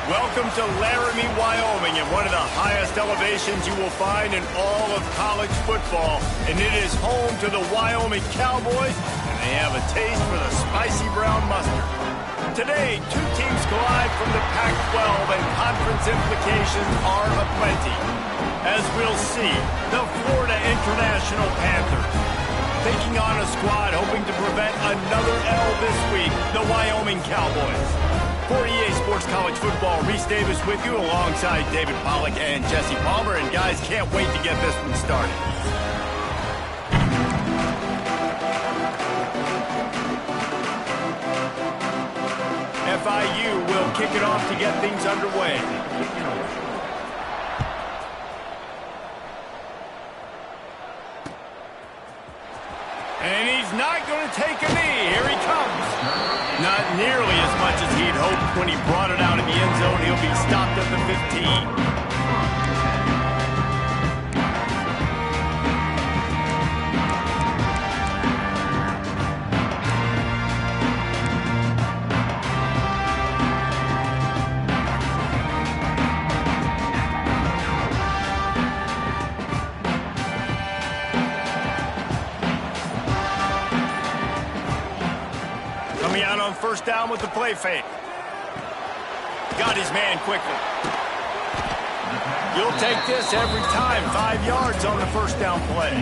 Welcome to Laramie, Wyoming, at one of the highest elevations you will find in all of college football. And it is home to the Wyoming Cowboys, and they have a taste for the spicy brown mustard. Today, two teams collide from the Pac-12, and conference implications are aplenty. As we'll see, the Florida International Panthers taking on a squad hoping to prevent another L this week, the Wyoming Cowboys. For EA Sports College Football, Reese Davis with you alongside David Pollack and Jesse Palmer. And guys, can't wait to get this one started. FIU will kick it off to get things underway. And he's not going to take a knee. Here he comes. Not nearly as much as he'd hoped when he brought it out of the end zone. He'll be stopped at the 15. On first down with the play fake. Got his man quickly. You'll take this every time. 5 yards on the first down play.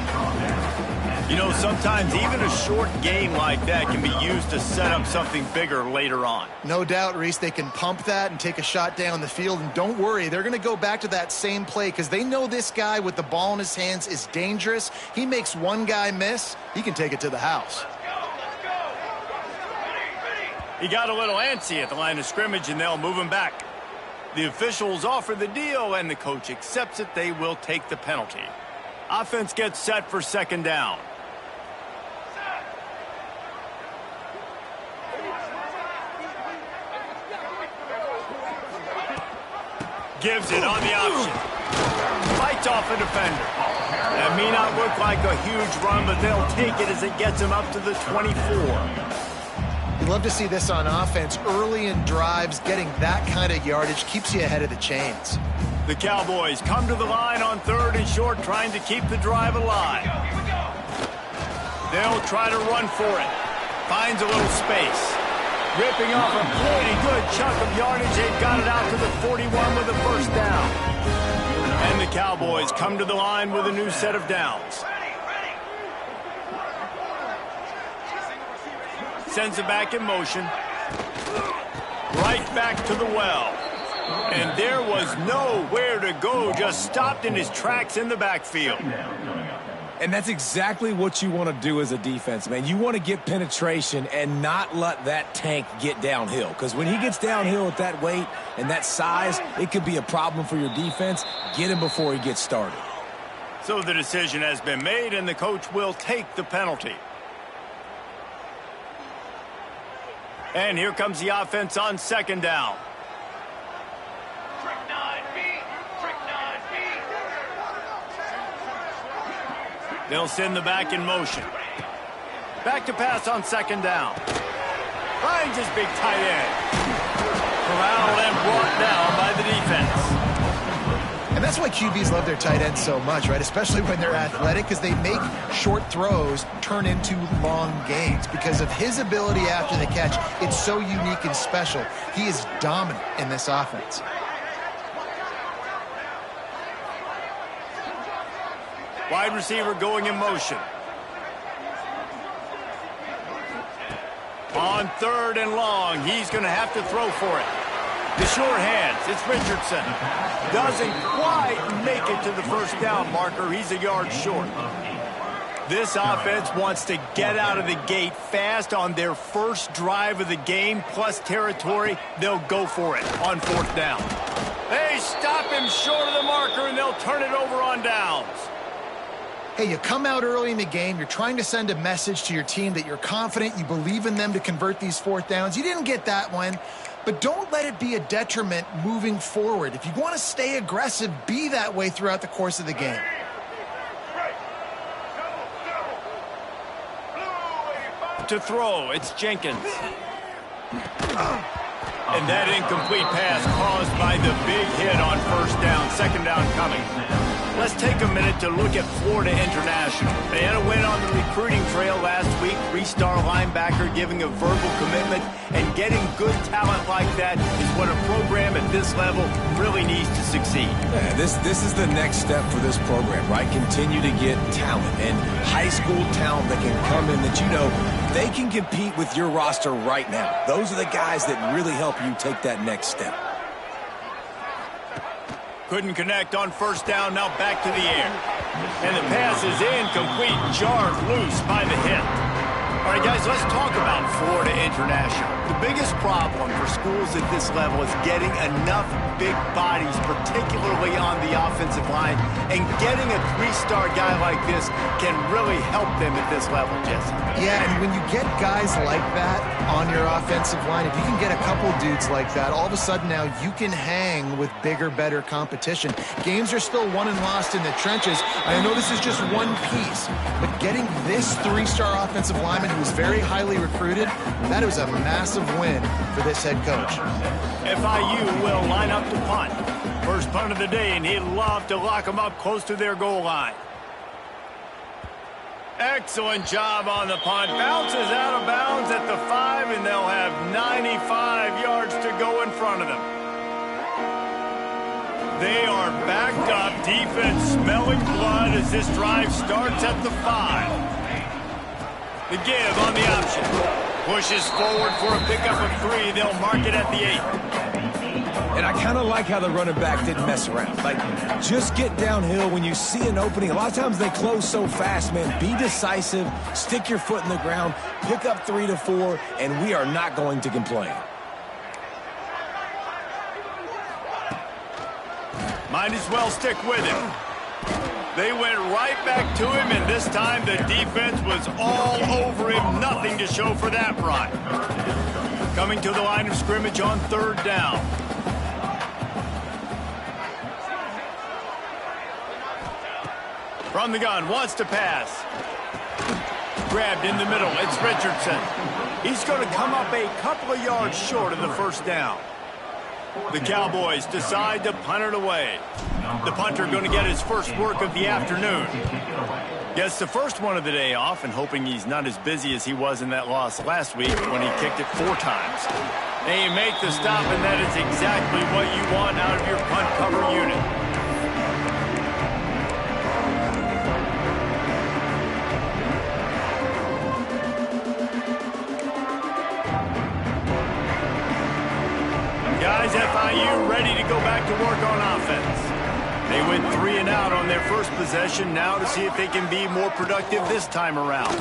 You know, sometimes even a short game like that can be used to set up something bigger later on. No doubt, Reese, they can pump that and take a shot down the field. And don't worry, they're going to go back to that same play because they know this guy with the ball in his hands is dangerous. He makes one guy miss, he can take it to the house. He got a little antsy at the line of scrimmage, and they'll move him back. The officials offer the deal, and the coach accepts it. They will take the penalty. Offense gets set for second down. Gives it on the option. Fights off a defender. That may not look like a huge run, but they'll take it as it gets him up to the 24. You love to see this on offense. Early in drives, getting that kind of yardage keeps you ahead of the chains. The Cowboys come to the line on third and short, trying to keep the drive alive. They'll try to run for it. Finds a little space. Ripping off a pretty good chunk of yardage. They've got it out to the 41 with a first down. And the Cowboys come to the line with a new set of downs. Sends it back in motion. Right back to the well. And there was nowhere to go. Just stopped in his tracks in the backfield. And that's exactly what you want to do as a defense, man. You want to get penetration and not let that tank get downhill. Because when he gets downhill at that weight and that size, it could be a problem for your defense. Get him before he gets started. So the decision has been made, and the coach will take the penalty. And here comes the offense on second down. They'll send the back in motion. Back to pass on second down. Finds his big tight end. Corralled and brought down by the defense. And that's why QBs love their tight ends so much, right? Especially when they're athletic, because they make short throws turn into long gains. Because of his ability after the catch, it's so unique and special. He is dominant in this offense. Wide receiver going in motion. On third and long, he's going to have to throw for it. The sure hands, it's Richardson. Doesn't quite make it to the first down marker. He's a yard short. This offense wants to get out of the gate fast on their first drive of the game, plus territory. They'll go for it on fourth down. They stop him short of the marker, and they'll turn it over on downs. Hey, you come out early in the game, you're trying to send a message to your team that you're confident, you believe in them to convert these fourth downs. You didn't get that one, but don't let it be a detriment moving forward. If you want to stay aggressive, be that way throughout the course of the game. To throw, it's Jenkins. And that incomplete pass caused by the big hit on first down, second down coming. Let's take a minute to look at Florida International. They had a win on the recruiting trail last week. Three-star linebacker giving a verbal commitment, and getting good talent like that is what a program at this level really needs to succeed. Yeah, this is the next step for this program, right? Continue to get talent and high school talent that can come in that they can compete with your roster right now. Those are the guys that really help you take that next step. Couldn't connect on first down, now back to the air. And the pass is incomplete, jarred loose by the hit. All right, guys, let's talk about Florida International. The biggest problem for schools at this level is getting enough big bodies, particularly on the offensive line, and getting a three-star guy like this can really help them at this level, Jesse. Yeah, and when you get guys like that on your offensive line, if you can get a couple dudes like that, all of a sudden now you can hang with bigger, better competition. Games are still won and lost in the trenches. I know this is just one piece, but getting this three-star offensive lineman who is very highly recruited, that was a massive win for this head coach. FIU will line up to punt. First punt of the day, and he'd love to lock them up close to their goal line. Excellent job on the punt. Bounces out of bounds at the 5, and they'll have 95 yards to go in front of them. They are backed up. Defense smelling blood as this drive starts at the 5. The give on the option. Pushes forward for a pickup of 3. They'll mark it at the 8. And I kind of like how the running back didn't mess around. Like, just get downhill when you see an opening. A lot of times they close so fast, man. Be decisive, stick your foot in the ground, pick up 3 to 4, and we are not going to complain. Might as well stick with him. They went right back to him, and this time the defense was all over him. Nothing to show for that run. Coming to the line of scrimmage on third down. From the gun, wants to pass. Grabbed in the middle, it's Richardson. He's going to come up a couple of yards short of the first down. The Cowboys decide to punt it away. The punter going to get his first work of the afternoon. Gets the first one of the day off, and hoping he's not as busy as he was in that loss last week when he kicked it 4 times. They make the stop, and that is exactly what you want out of your punt cover unit. Guys, FIU ready to go back to work on offense. They went 3 and out on their first possession, now to see if they can be more productive this time around.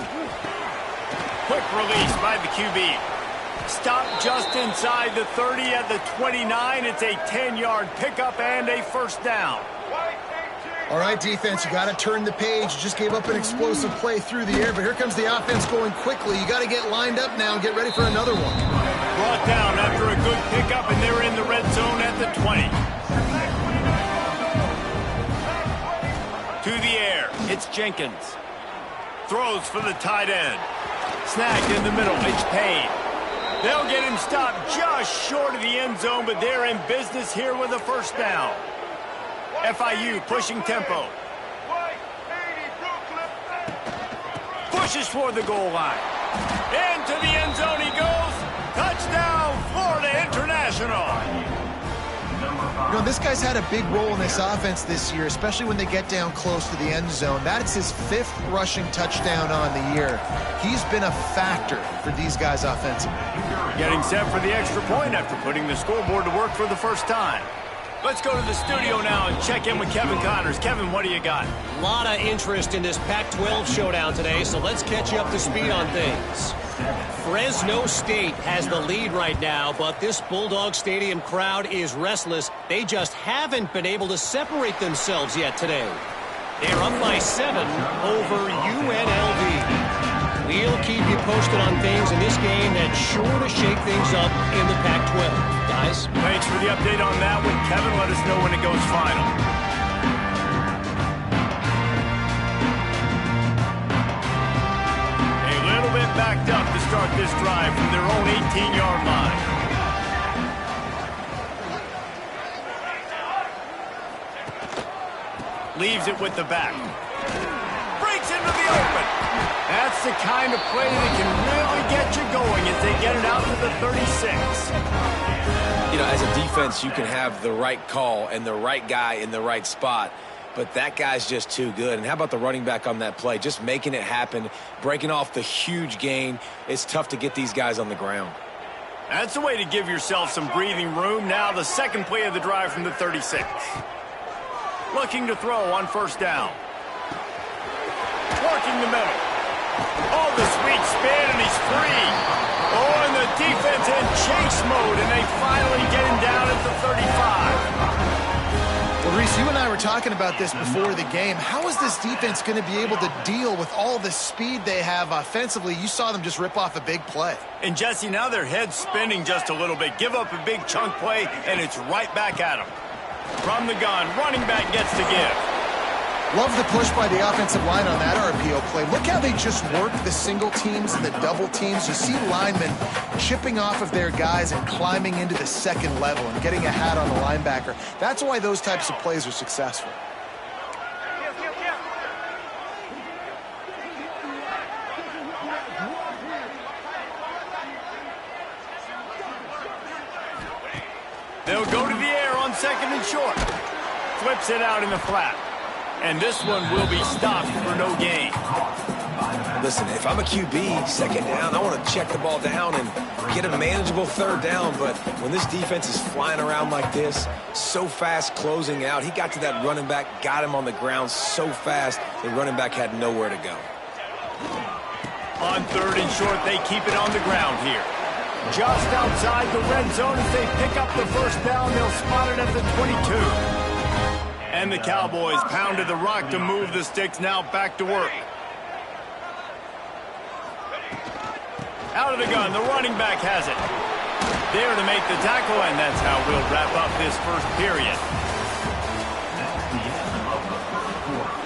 Quick release by the QB. Stopped just inside the 30 at the 29. It's a 10-yard pickup and a first down. All right, defense, you got to turn the page. You just gave up an explosive play through the air, but here comes the offense going quickly. You got to get lined up now and get ready for another one. Brought down after a good pickup, and they're in the red zone at the 20. To the air, it's Jenkins. Throws for the tight end. Snagged in the middle, it's Payne. They'll get him stopped just short of the end zone, but they're in business here with a first down. FIU pushing tempo. Pushes toward the goal line. Into the end zone he goes. Touchdown, Florida International. You know, this guy's had a big role in this offense this year, especially when they get down close to the end zone. That's his 5th rushing touchdown on the year. He's been a factor for these guys offensively. Getting set for the extra point after putting the scoreboard to work for the first time. Let's go to the studio now and check in with Kevin Connors. Kevin, what do you got? A lot of interest in this Pac-12 showdown today, so let's catch you up to speed on things. Fresno State has the lead right now, but this Bulldog Stadium crowd is restless. They just haven't been able to separate themselves yet today. They're up by 7 over UNLV. We'll keep you posted on things in this game that's sure to shake things up in the Pac-12. Guys? Thanks for the update on that one, Kevin. Let us know when it goes final. A little bit backed up to start this drive from their own 18-yard line. leaves it with the back. Breaks into the open. That's the kind of play that can really get you going as they get it out to the 36. You know, as a defense, you can have the right call and the right guy in the right spot, but that guy's just too good. And how about the running back on that play? Just making it happen, breaking off the huge gain. It's tough to get these guys on the ground. That's a way to give yourself some breathing room. Now the second play of the drive from the 36. Looking to throw on first down. Working the middle. Oh, the sweet spin, and he's free. Oh, and the defense in chase mode, and they finally get him down at the 35. Well, Reese, you and I were talking about this before the game. How is this defense going to be able to deal with all the speed they have offensively? You saw them just rip off a big play. And, Jesse, now their head's spinning just a little bit. Give up a big chunk play, and it's right back at them. From the gun, running back gets to give. Love the push by the offensive line on that RPO play. Look how they just work the single teams and the double teams. You see linemen chipping off of their guys and climbing into the second level and getting a hat on the linebacker. That's why those types of plays are successful. They'll go to the air on second and short. Flips it out in the flat. And this one will be stopped for no gain. Listen, if I'm a QB, second down, I want to check the ball down and get a manageable third down. But when this defense is flying around like this, so fast closing out, he got to that running back, got him on the ground so fast, the running back had nowhere to go. On third and short, they keep it on the ground here. Just outside the red zone as they pick up the first down. They'll spot it at the 22. And the Cowboys pounded the rock to move the sticks. Now back to work. Out of the gun, the running back has it. There to make the tackle, and that's how we'll wrap up this first period. That's the end of the first quarter.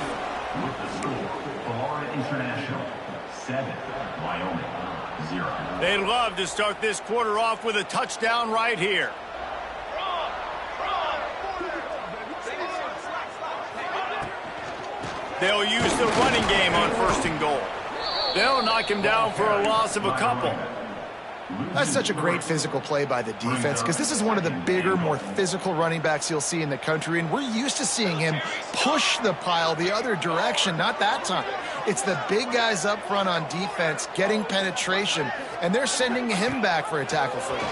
With the score, Florida International 7, Wyoming 0. They'd love to start this quarter off with a touchdown right here. They'll use the running game on first and goal. They'll knock him down for a loss of a couple. That's such a great physical play by the defense because this is one of the bigger, more physical running backs you'll see in the country, and we're used to seeing him push the pile the other direction. Not that time. It's the big guys up front on defense getting penetration, and they're sending him back for a tackle for them.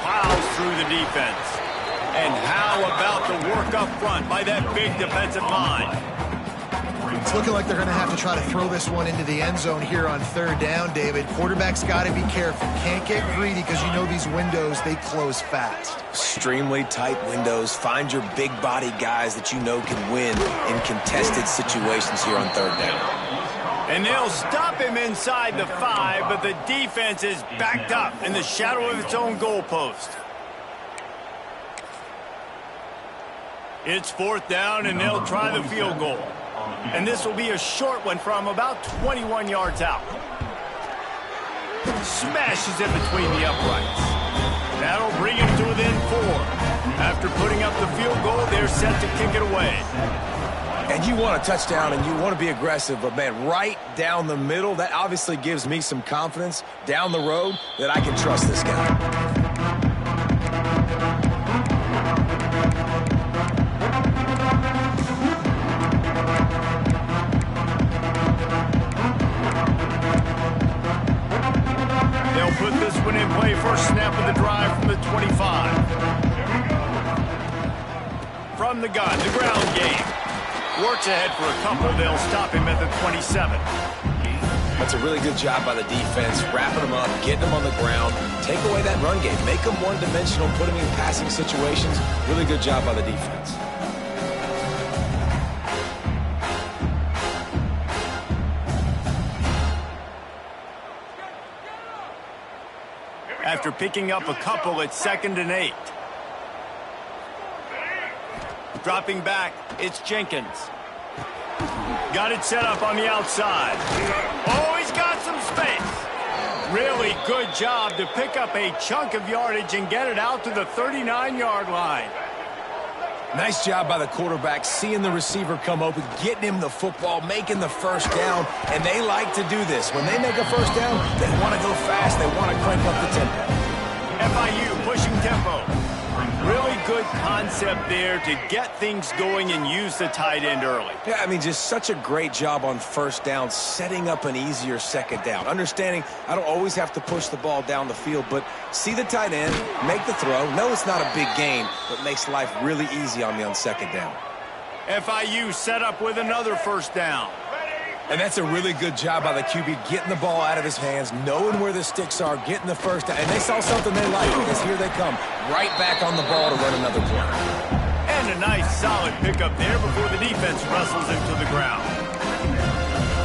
Piles through the defense. And how about the work up front by that big defensive line? It's looking like they're going to have to try to throw this one into the end zone here on third down, David. Quarterback's got to be careful. Can't get greedy because you know these windows, they close fast. Extremely tight windows. Find your big body guys that you know can win in contested situations here on third down. And they'll stop him inside the 5, but the defense is backed up in the shadow of its own goalpost. It's fourth down, and they'll try the field goal. And this will be a short one from about 21 yards out. Smashes it between the uprights. That'll bring him to within 4. After putting up the field goal, they're set to kick it away. And you want a touchdown and you want to be aggressive, but man, right down the middle, that obviously gives me some confidence down the road that I can trust this guy. They'll put this one in play. First snap of the drive from the 25. From the gun, the ground game. Works ahead for a couple. They'll stop him at the 27. That's a really good job by the defense, wrapping them up, getting them on the ground, take away that run game, make them one-dimensional, put them in passing situations. Really good job by the defense. After picking up a couple, it's 2nd and 8. Dropping back, it's Jenkins. Got it set up on the outside. Oh, he's got some space. Really good job to pick up a chunk of yardage and get it out to the 39-yard line. Nice job by the quarterback, seeing the receiver come open, getting him the football, making the first down, and they like to do this. When they make a first down, they want to go fast. They want to crank up the tempo. FIU pushing tempo. Really good concept there to get things going and use the tight end early. Yeah, I mean, just such a great job on first down, setting up an easier second down. Understanding I don't always have to push the ball down the field, but see the tight end, make the throw. No, it's not a big gain, but makes life really easy on me on second down. FIU set up with another first down. And that's a really good job by the QB, getting the ball out of his hands, knowing where the sticks are, getting the first down. And they saw something they liked because here they come, right back on the ball to run another play. And a nice solid pickup there before the defense wrestles him to the ground.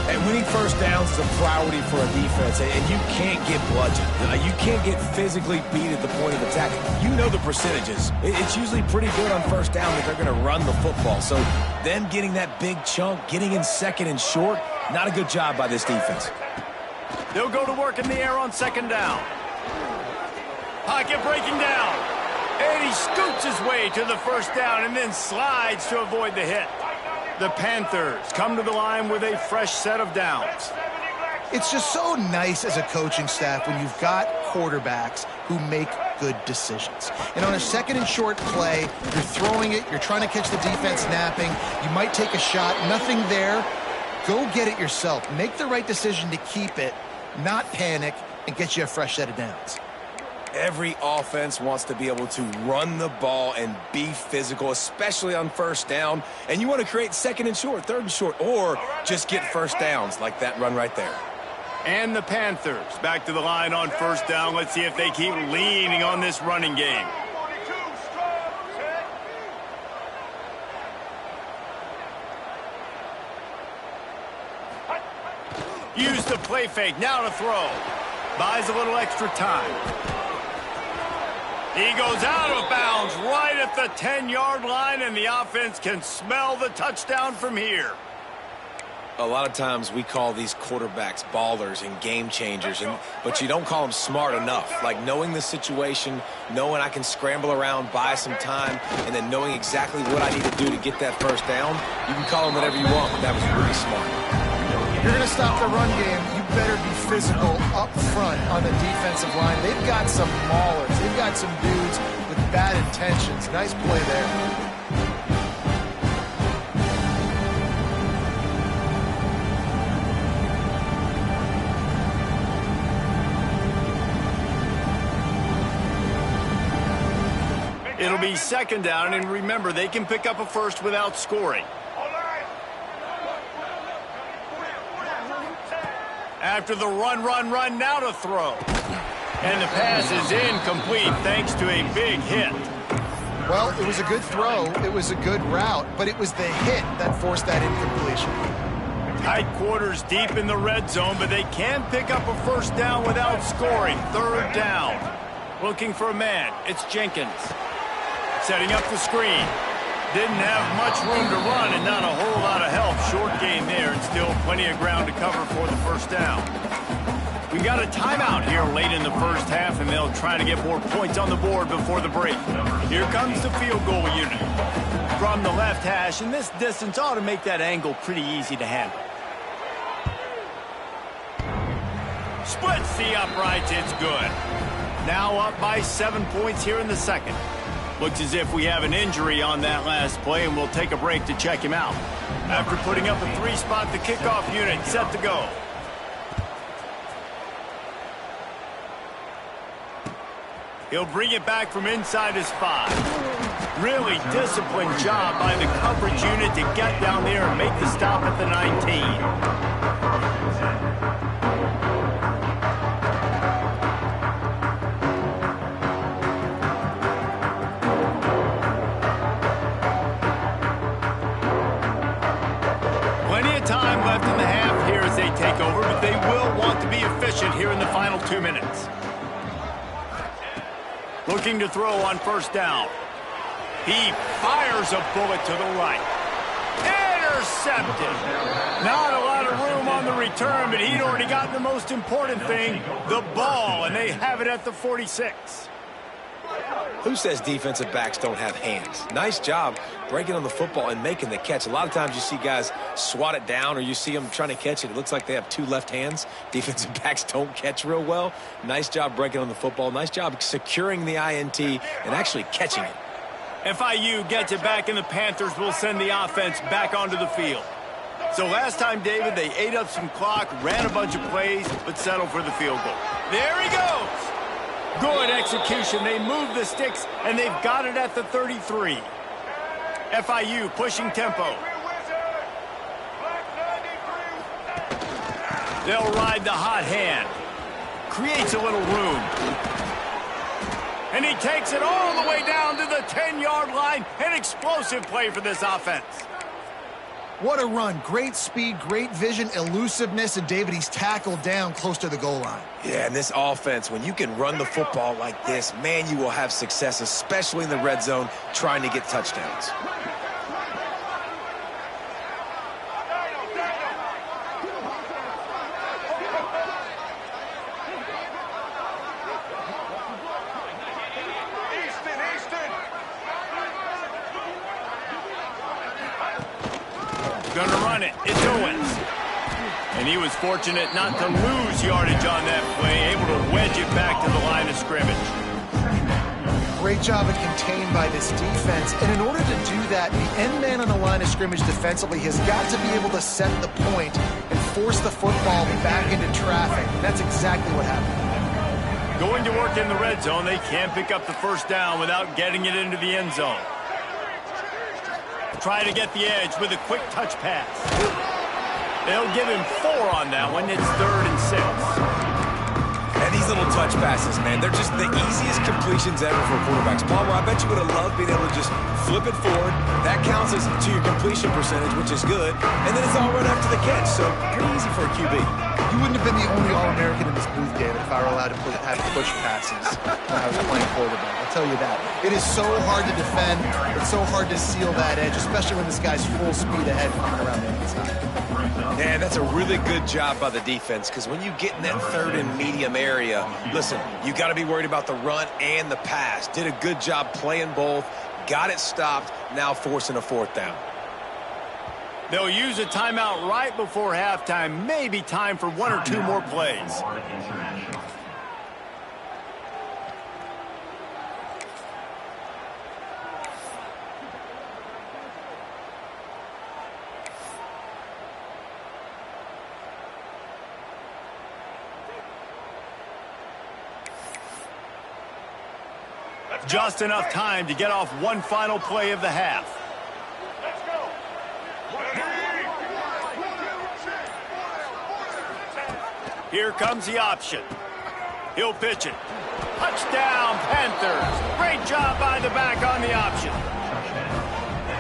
And winning first downs is a priority for a defense, and you can't get bludgeoned. You can't get physically beat at the point of attack. You know the percentages. It's usually pretty good on first down that they're going to run the football. So them getting that big chunk, getting in second and short, not a good job by this defense. They'll go to work in the air on second down. Pocket breaking down. And he scoots his way to the first down and then slides to avoid the hit. The Panthers come to the line with a fresh set of downs. It's just so nice as a coaching staff when you've got quarterbacks who make good decisions. And on a second and short play, you're throwing it, you're trying to catch the defense napping, you might take a shot, nothing there. Go get it yourself. Make the right decision to keep it, not panic, and get you a fresh set of downs. Every offense wants to be able to run the ball and be physical, especially on first down. And you want to create second and short, third and short, or just get first downs like that run right there. And the Panthers back to the line on first down. Let's see if they keep leaning on this running game. Use the play fake, now to throw. Buys a little extra time. He goes out of bounds right at the 10-yard line, and the offense can smell the touchdown from here. A lot of times we call these quarterbacks ballers and game changers, but you don't call them smart enough. Like knowing the situation, knowing I can scramble around, buy some time, and then knowing exactly what I need to do to get that first down. You can call them whatever you want, but that was really smart. You're going to stop the run game, you better be physical up front on the defensive line. They've got some maulers. They've got some dudes with bad intentions. Nice play there. It'll be second down, and remember, they can pick up a first without scoring. After the run, now to throw. And the pass is incomplete thanks to a big hit. Well, it was a good throw. It was a good route, but it was the hit that forced that incompletion. Tight quarters deep in the red zone, but they can pick up a first down without scoring. Third down. Looking for a man. It's Jenkins. Setting up the screen. Didn't have much room to run and not a whole lot of help. Short gain there and still plenty of ground to cover for the first down. We got a timeout here late in the first half, and they'll try to get more points on the board before the break. Here comes the field goal unit. From the left hash, and this distance ought to make that angle pretty easy to handle. Splits the uprights, it's good. Now up by 7 points here in the second. Looks as if we have an injury on that last play, and we'll take a break to check him out. After putting up a 3-spot, the kickoff unit set to go. He'll bring it back from inside his 5. Really disciplined job by the coverage unit to get down there and make the stop at the 19. Take over, but they will want to be efficient here in the final 2 minutes. Looking to throw on first down. He fires a bullet to the right. Intercepted. Not a lot of room on the return, but he'd already gotten the most important thing, the ball, and they have it at the 46. Who says defensive backs don't have hands? Nice job breaking on the football and making the catch. A lot of times you see guys swat it down or you see them trying to catch it. It looks like they have two left hands. Defensive backs don't catch real well. Nice job breaking on the football. Nice job securing the INT and actually catching it. FIU gets it back, and the Panthers will send the offense back onto the field. So last time, David, they ate up some clock, ran a bunch of plays, but settled for the field goal. There he goes! Good execution. They move the sticks, and they've got it at the 33. FIU pushing tempo. They'll ride the hot hand. Creates a little room. And he takes it all the way down to the 10-yard line. An explosive play for this offense. What a run. Great speed, great vision, elusiveness, and David, he's tackled down close to the goal line. Yeah, and this offense, when you can run the football like this, man, you will have success, especially in the red zone, trying to get touchdowns. Gonna run it. It's Owens. And he was fortunate not to lose yardage on that play, able to wedge it back to the line of scrimmage. Great job of contained by this defense. And in order to do that, the end man on the line of scrimmage defensively has got to be able to set the point and force the football back into traffic. That's exactly what happened. Going to work in the red zone, they can't pick up the first down without getting it into the end zone. Try to get the edge with a quick touch pass. They'll give him 4 on that one. It's 3rd and 6. And these little touch passes, man, they're just the easiest completions ever for quarterbacks. Palmer, I bet you would have loved being able to just flip it forward. That counts as to your completion percentage, which is good. And then it's all run after the catch, so pretty easy for a QB. You wouldn't have been the only All-American in this booth, David, if I were allowed to have push passes when I was playing quarterback. I'll tell you that. It is so hard to defend. It's so hard to seal that edge, especially when this guy's full speed ahead coming around the inside. Man, that's a really good job by the defense, because when you get in that 3rd and medium area, listen, you got to be worried about the run and the pass. Did a good job playing both, got it stopped, now forcing a 4th down. They'll use a timeout right before halftime. Maybe time for 1 or 2 more plays. Just enough time to get off one final play of the half. Here comes the option. He'll pitch it. Touchdown, Panthers. Great job by the back on the option.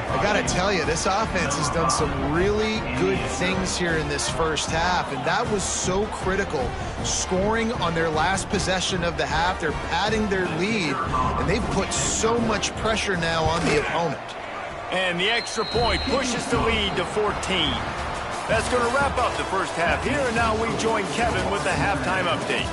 I got to tell you, this offense has done some really good things here in this first half, and that was so critical. Scoring on their last possession of the half, they're padding their lead, and they've put so much pressure now on the opponent. And the extra point pushes the lead to 14. That's going to wrap up the first half here, and now we join Kevin with the halftime update.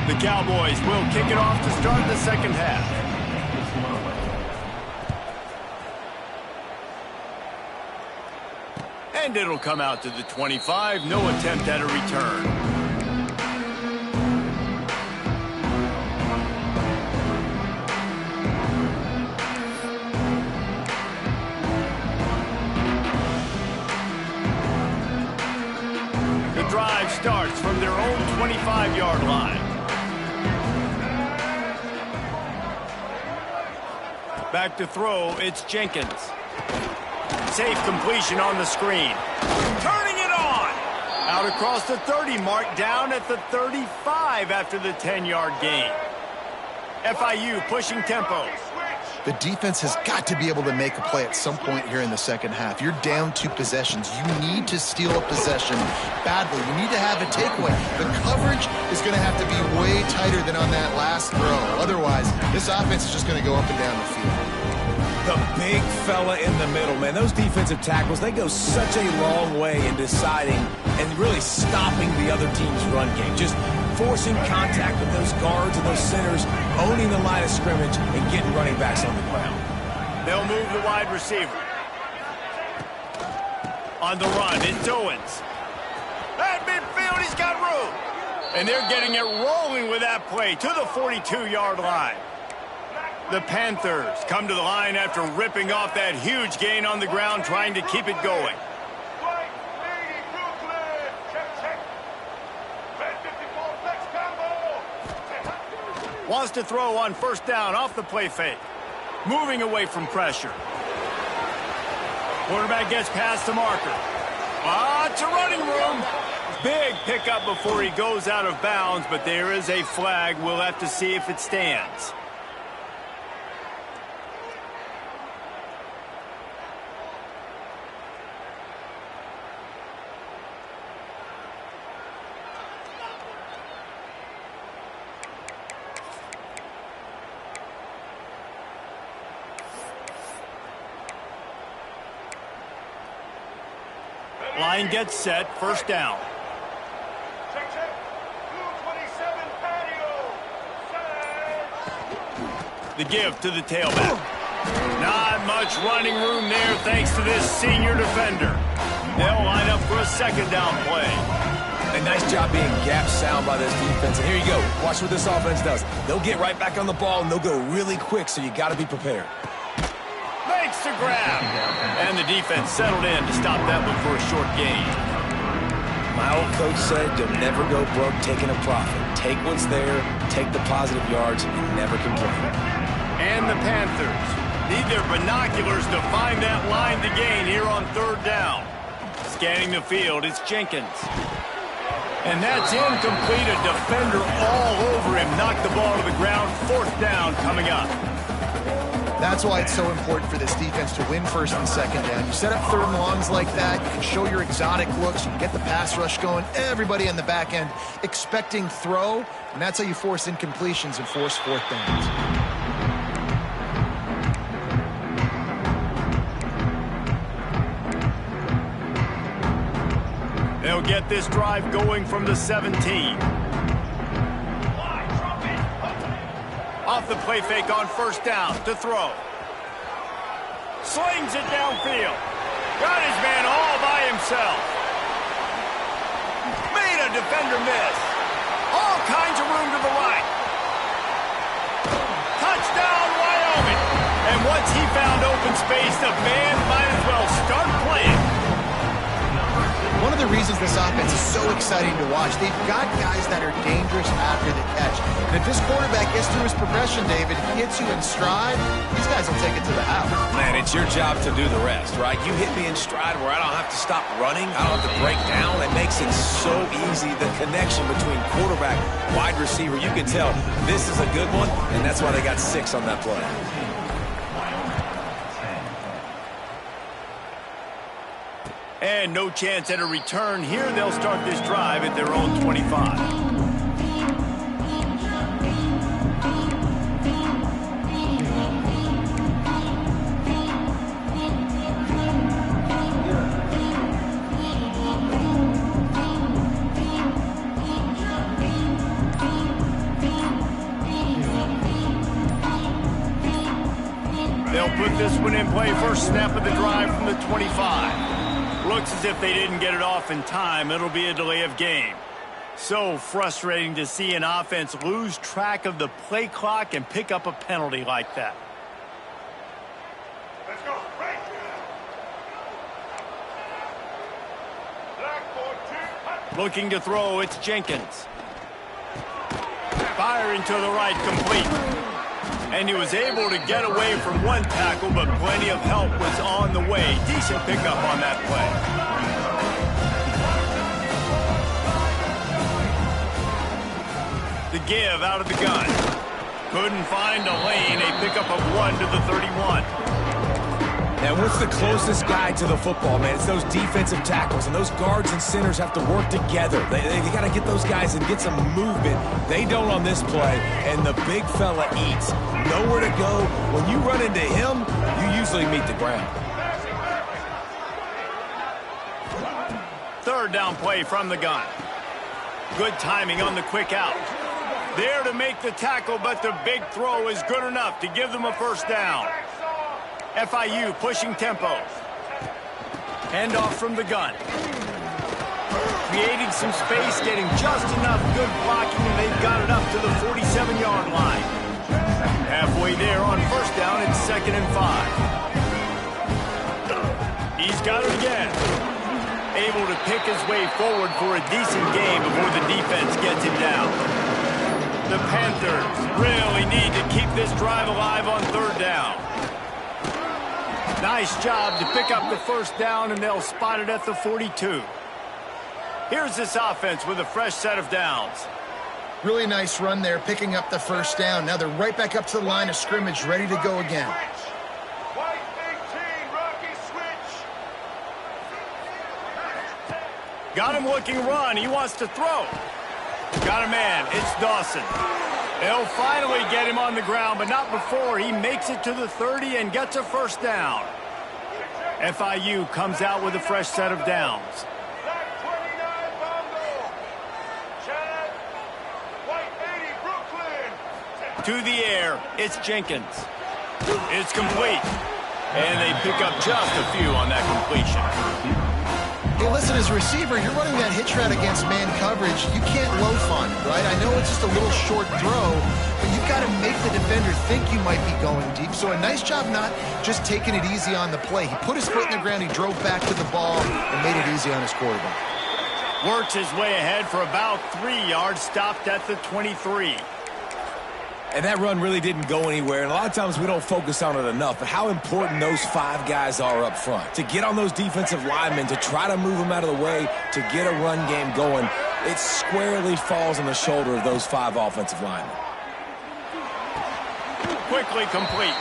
The Cowboys will kick it off to start the second half. And it'll come out to the 25. No attempt at a return. The drive starts from their own 25-yard line. Back to throw, it's Jenkins. Safe completion on the screen. Turning it on! Out across the 30 mark, down at the 35 after the 10-yard gain. FIU pushing tempo. The defense has got to be able to make a play at some point here in the second half. You're down 2 possessions. You need to steal a possession badly. You need to have a takeaway. The coverage is going to have to be way tighter than on that last throw. Otherwise, this offense is just going to go up and down the field. The big fella in the middle, man. Those defensive tackles, they go such a long way in deciding and really stopping the other team's run game. Just forcing contact with those guards and those centers, owning the line of scrimmage, and getting running backs on the ground. They'll move the wide receiver. On the run, it's Owens. At midfield, he's got room. And they're getting it rolling with that play to the 42-yard line. The Panthers come to the line after ripping off that huge gain on the ground, trying to keep it going. Wants to throw on first down off the play fake. Moving away from pressure. Quarterback gets past the marker. Lots of running room. Big pickup before he goes out of bounds, but there is a flag. We'll have to see if it stands. Line gets set, first down. The give to the tailback. Not much running room there thanks to this senior defender. They'll line up for a second down play. A nice job being gap sound by this defense. And here you go. Watch what this offense does. They'll get right back on the ball, and they'll go really quick, so you got to be prepared. Makes the grab. And the defense settled in to stop that one for a short gain. My old coach said you'll never go broke taking a profit. Take what's there, take the positive yards, and never complain. And the Panthers need their binoculars to find that line to gain here on third down. Scanning the field, it's Jenkins. And that's incomplete. A defender all over him. Knocked the ball to the ground. Fourth down coming up. That's why it's so important for this defense to win first and second down. You set up third and longs like that, you can show your exotic looks, you can get the pass rush going, everybody on the back end expecting throw, and that's how you force incompletions and force fourth downs. They'll get this drive going from the 17. Off the play fake on first down to throw. Slings it downfield. Got his man all by himself. Made a defender miss. All kinds of room to the right. Touchdown, Wyoming. And once he found open space, the band might as well start playing. One of the reasons this offense is so exciting to watch, they've got guys that are dangerous after the catch. And if this quarterback gets through his progression, David, if he hits you in stride, these guys will take it to the house. Man, it's your job to do the rest, right? You hit me in stride where I don't have to stop running. I don't have to break down. It makes it so easy. The connection between quarterback, wide receiver, you can tell this is a good one, and that's why they got 6 on that play. And no chance at a return here. They'll start this drive at their own 25. They'll put this one in play. First snap of the drive from the 25. Looks as if they didn't get it off in time. It'll be a delay of game. So frustrating to see an offense lose track of the play clock and pick up a penalty like that. Let's go. Right. Looking to throw, it's Jenkins. Firing to the right, complete. And he was able to get away from one tackle, but plenty of help was on the way. Decent pickup on that play. The give out of the gun. Couldn't find a lane. A pickup of 1 to the 31. And what's the closest guy to the football, man? It's those defensive tackles, and those guards and centers have to work together. They got to get those guys and get some movement. They don't on this play, and the big fella eats. Nowhere to go. When you run into him, you usually meet the ground. Third down play from the gun. Good timing on the quick out. There to make the tackle, but the big throw is good enough to give them a first down. FIU pushing tempo. Handoff from the gun. Creating some space, getting just enough good blocking, and they've got it up to the 47-yard line. Halfway there on first down, it's 2nd and 5. He's got it again. Able to pick his way forward for a decent game before the defense gets him down. The Panthers really need to keep this drive alive on third down. Nice job to pick up the first down, and they'll spot it at the 42. Here's this offense with a fresh set of downs. Really nice run there, picking up the first down. Now they're right back up to the line of scrimmage, ready to go again. Got him looking run. He wants to throw. Got a man. It's Dawson. They'll finally get him on the ground, but not before he makes it to the 30 and gets a first down. FIU comes out with a fresh set of downs. To the air, it's Jenkins. It's complete. And they pick up just a few on that completion. Hey, listen, as a receiver, you're running that hitch route against man coverage. You can't loaf on it, right? I know it's just a little short throw, but you've got to make the defender think you might be going deep. So a nice job not just taking it easy on the play. He put his foot in the ground, he drove back to the ball, and made it easy on his quarterback. Works his way ahead for about 3 yards, stopped at the 23. And that run really didn't go anywhere, and a lot of times we don't focus on it enough, but how important those 5 guys are up front. To get on those defensive linemen, to try to move them out of the way, to get a run game going, it squarely falls on the shoulder of those 5 offensive linemen. Quickly complete.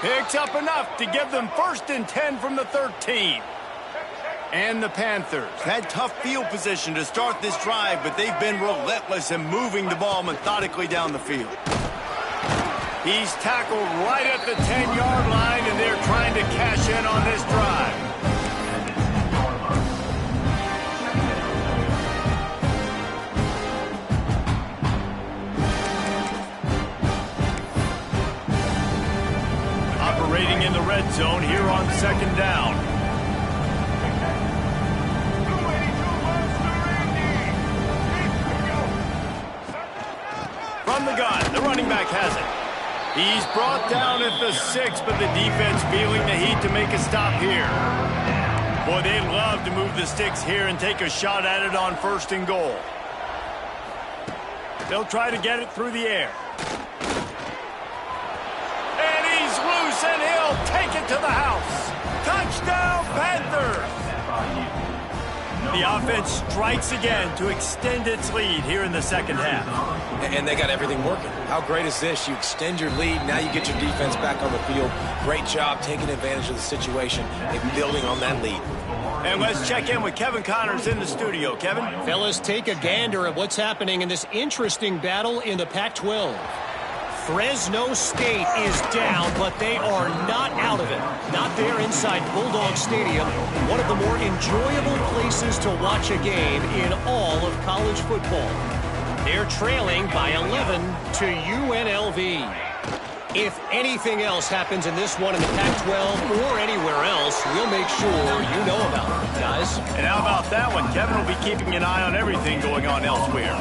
Picks up enough to give them 1st and 10 from the 13. And the Panthers had tough field position to start this drive, but they've been relentless in moving the ball methodically down the field. He's tackled right at the 10-yard line, and they're trying to cash in on this drive. Operating in the red zone here on 2nd down. From the gun, the running back has it. He's brought down at the 6, but the defense feeling the heat to make a stop here. Boy, they'd love to move the sticks here and take a shot at it on 1st and goal. They'll try to get it through the air. And he's loose, and he'll take it to the house. Touchdown, Panthers! The offense strikes again to extend its lead here in the 2nd half. And they got everything working. How great is this? You extend your lead, now you get your defense back on the field. Great job taking advantage of the situation and building on that lead. And let's check in with Kevin Connors in the studio. Kevin? Fellas, take a gander at what's happening in this interesting battle in the Pac-12. Fresno State is down, but they are not out of it. Not there inside Bulldog Stadium, one of the more enjoyable places to watch a game in all of college football. They're trailing by 11 to UNLV. If anything else happens in this one in the Pac-12 or anywhere else, we'll make sure you know about it, guys. And how about that one? Kevin will be keeping an eye on everything going on elsewhere.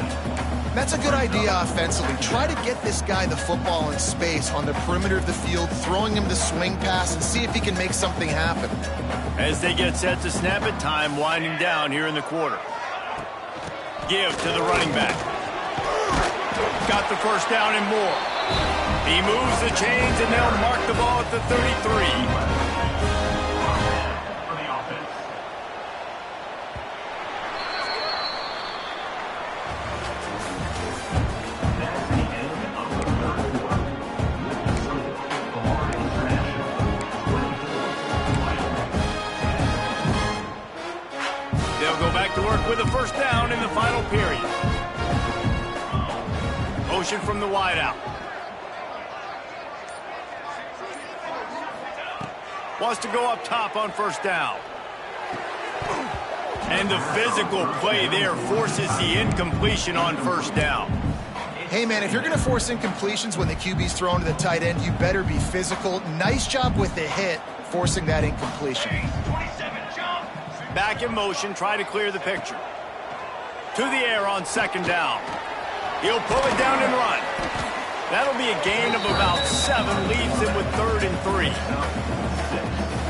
That's a good idea offensively. Try to get this guy the football in space on the perimeter of the field, throwing him the swing pass, and see if he can make something happen. As they get set to snap it, time winding down here in the quarter. Give to the running back. Got the first down and more. He moves the chains, and they'll mark the ball at the 33. They'll go back to work with a first down in the final period. Motion from the wideout. Wants to go up top on first down. And the physical play there forces the incompletion on first down. Hey, man, if you're going to force incompletions when the QB's thrown to the tight end, you better be physical. Nice job with the hit, forcing that incompletion. Back in motion, try to clear the picture. To the air on second down. He'll pull it down and run. That'll be a gain of about 7, leaves him with 3rd and 3.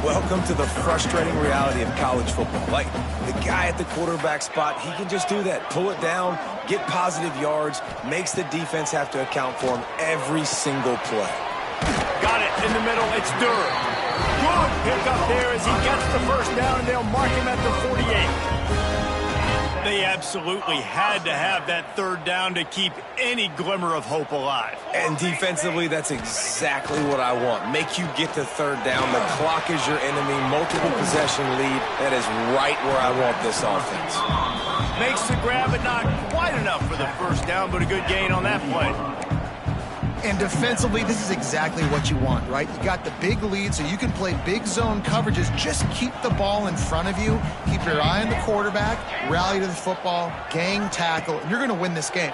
Welcome to the frustrating reality of college football. Like, the guy at the quarterback spot, he can just do that. Pull it down, get positive yards, makes the defense have to account for him every single play. Got it in the middle. It's Durham. Good pick up there as he gets the first down, and they'll mark him at the 48. They absolutely had to have that 3rd down to keep any glimmer of hope alive. And defensively, that's exactly what I want. Make you get to 3rd down. The clock is your enemy. Multiple possession lead. That is right where I want this offense. Makes the grab, but not quite enough for the first down, but a good gain on that play. And defensively, this is exactly what you want, right? You got the big lead, so you can play big zone coverages. Just keep the ball in front of you. Keep your eye on the quarterback. Rally to the football. Gang tackle. And you're going to win this game.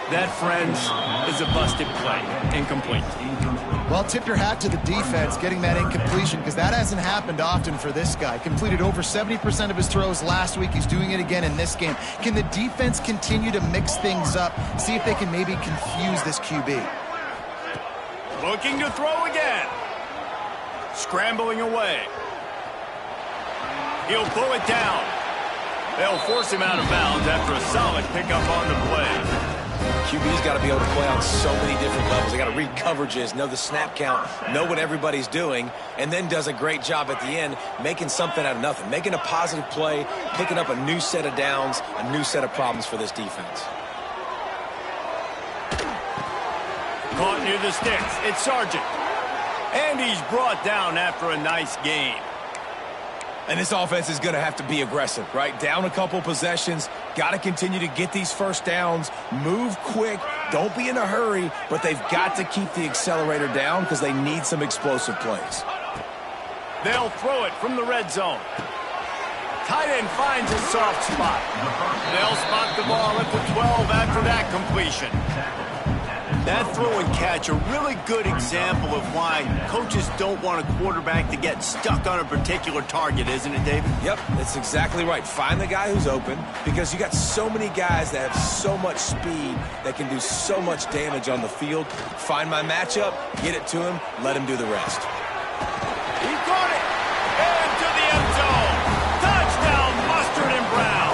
That, friends, is a busted play. Incomplete. Well, tip your hat to the defense getting that incompletion, because that hasn't happened often for this guy. Completed over 70% of his throws last week. He's doing it again in this game. Can the defense continue to mix things up? See if they can maybe confuse this QB. Looking to throw again. Scrambling away. He'll pull it down. They'll force him out of bounds after a solid pickup on the play. QB's got to be able to play on so many different levels. They got to read coverages, know the snap count, know what everybody's doing, and then does a great job at the end making something out of nothing, making a positive play, picking up a new set of downs, a new set of problems for this defense. Caught near the sticks. It's Sargent. And he's brought down after a nice gain. And this offense is going to have to be aggressive, right? Down a couple possessions, got to continue to get these first downs, move quick, don't be in a hurry, but they've got to keep the accelerator down because they need some explosive plays. They'll throw it from the red zone. Tight end finds a soft spot. They'll spot the ball at the 12 after that completion. That throw and catch, a really good example of why coaches don't want a quarterback to get stuck on a particular target, isn't it, David? Yep, that's exactly right. Find the guy who's open, because you got so many guys that have so much speed that can do so much damage on the field. Find my matchup, get it to him, let him do the rest. He caught it! Into the end zone! Touchdown, Mustard and Brown!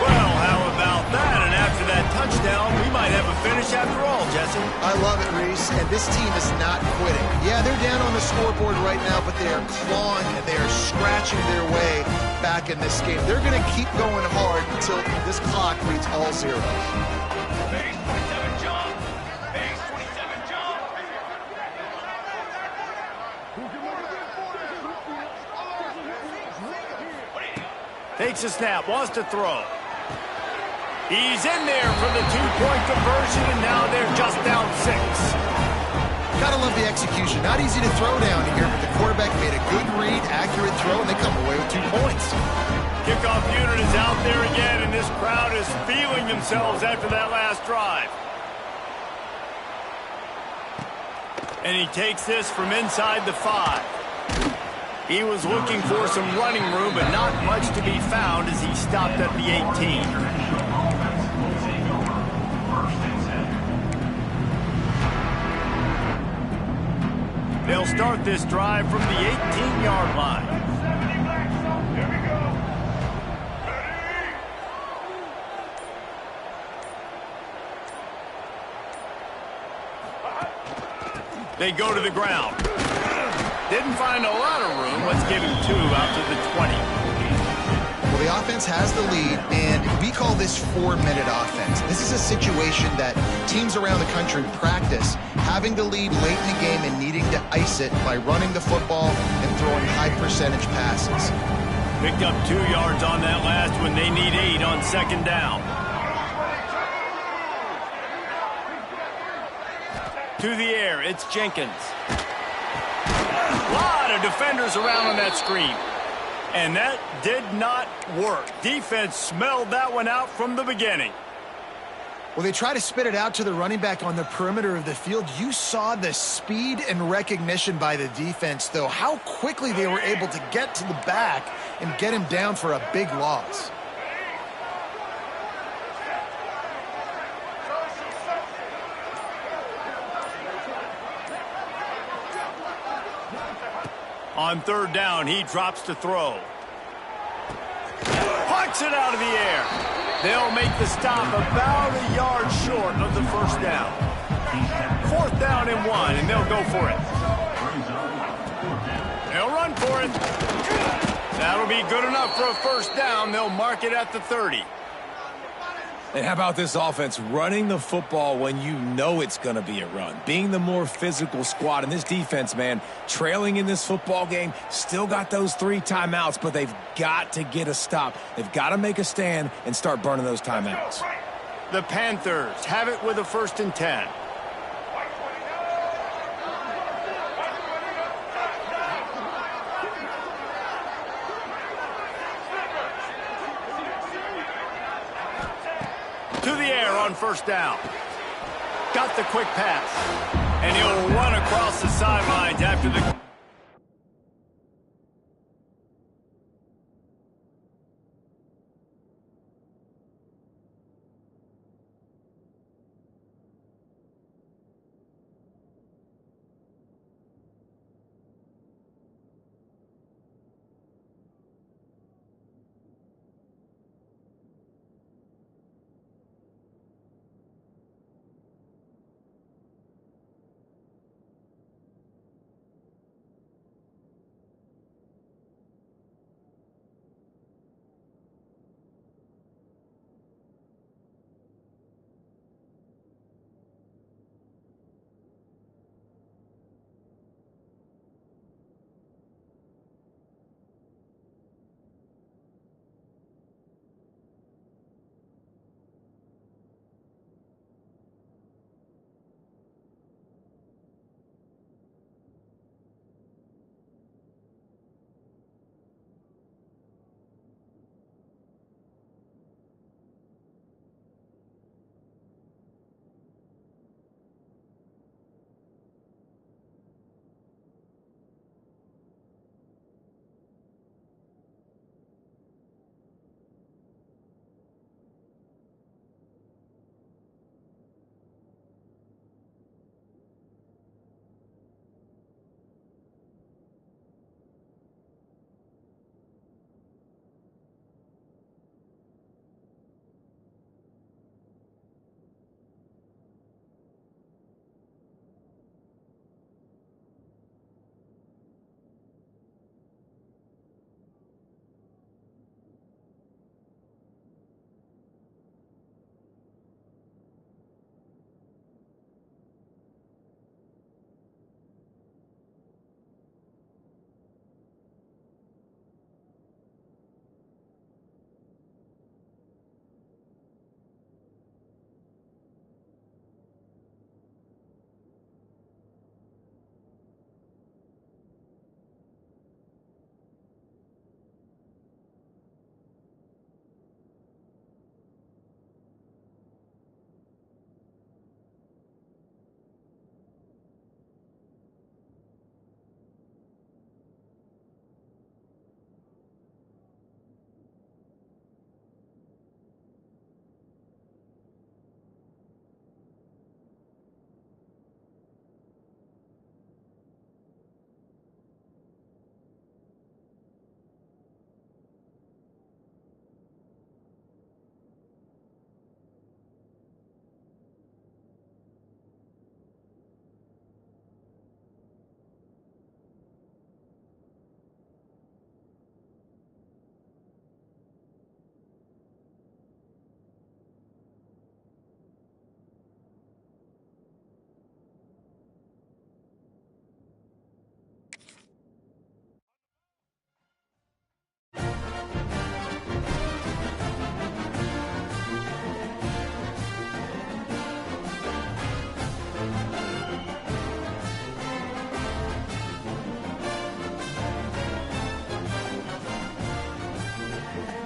Well, how about that? And after that touchdown, we might have a finish after all, Jesse. I love it, Reese, and this team is not quitting. Yeah, they're down on the scoreboard right now, but they are clawing and they are scratching their way back in this game. They're going to keep going hard until this clock reads all zeros. Base 27 jump! Base 27 jump! Takes a snap, wants to throw. He's in there for the two-point conversion, and now they're just down 6. Gotta love the execution. Not easy to throw down here, but the quarterback made a good read, accurate throw, and they come away with 2 points. Kickoff unit is out there again, and this crowd is feeling themselves after that last drive. And he takes this from inside the 5. He was looking for some running room, but not much to be found as he stopped at the 18. They'll start this drive from the 18-yard line. They go to the ground. Didn't find a lot of room. Let's give him 2 out to the 20. Well, the offense has the lead, and we call this 4-minute offense. This is a situation that teams around the country practice, having the lead late in the game and needing to ice it by running the football and throwing high-percentage passes. Picked up 2 yards on that last one. They need 8 on second down. To the air, it's Jenkins. A lot of defenders around on that screen. And that did not work. Defense smelled that one out from the beginning. Well, they try to spit it out to the running back on the perimeter of the field. You saw the speed and recognition by the defense, though, how quickly they were able to get to the back and get him down for a big loss. On third down, he drops to throw. Pucks it out of the air. They'll make the stop about a yard short of the first down. 4th down and 1, and they'll go for it. They'll run for it. That'll be good enough for a first down. They'll mark it at the 30. And how about this offense running the football when you know it's going to be a run? Being the more physical squad. And this defense, man, trailing in this football game, still got those 3 timeouts, but they've got to get a stop. They've got to make a stand and start burning those timeouts. The Panthers have it with a 1st and 10. To the air on first down. Got the quick pass. And he'll run across the sidelines after the